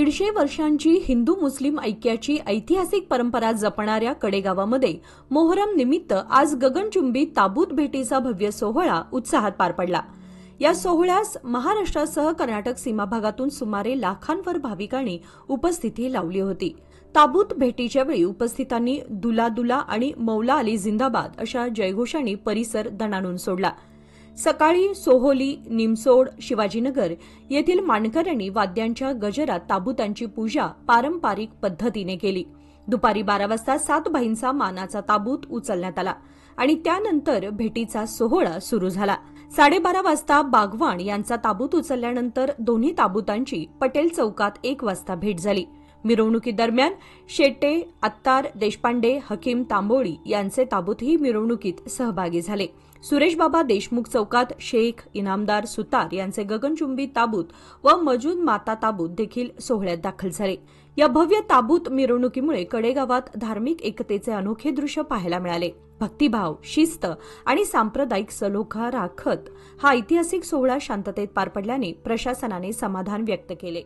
150 वर्षांची हिंदू मुस्लिम ऐक्याची ऐतिहासिक परंपरा जपणाऱ्या कडेगावामध्ये मोहरम निमित्त आज गगनचुंबी ताबूत भेटीचा भव्य सोहळा उत्साहात पार पडला। या सोहळ्यास महाराष्ट्रासह कर्नाटक सीमा भागातून सुमारे लाखांवर भाविकांनी उपस्थिती लावली होती। ताबूत भेटीच्या वेळी उपस्थितांनी दुला दुला आणि मौला अली जिंदाबाद अशा जयघोषांनी परिसर दणाणून सोडला। सकाळी सोहोली, निमसोड, शिवाजीनगर येथील मानकऱ्यांनी वाद्यांच्या गजरात ताबूतांची पूजा पारंपरिक पद्धतीने केली। दुपारी 12 वाजता 7 भाईंचा मानाचा ताबूत उचलण्यात आला आणि त्यानंतर भेटीचा सोहळा सुरू झाला। 12:30 वाजता बागवान यांचा ताबूत उचलल्यानंतर दोन्ही ताबूतांची पटेल चौकात 1 वाजता भेट झाली। मिरवणुकीदरम्यान शेट्टे, अत्तार, देशपांडे, हकीम तांबोळी यांचे ताबूतही मिरवणुकीत सहभागी झाले। सुरेशबाबा देशमुख चौकात शेख, इनामदार, सुतार यांचे गगनचुंबी ताबूत व मजून माता ताबूत देखील सोहळ्यात दाखल झाले। या भव्य ताबूत मिरवणुकीमुळे कडेगावात धार्मिक एकतेचे अनोखे दृश्य पाहायला मिळाले। भक्तिभाव, शिस्त आणि सांप्रदायिक सलोखा राखत हा ऐतिहासिक सोहळा शांततेत पार पडल्याने प्रशासनाने समाधान व्यक्त केले।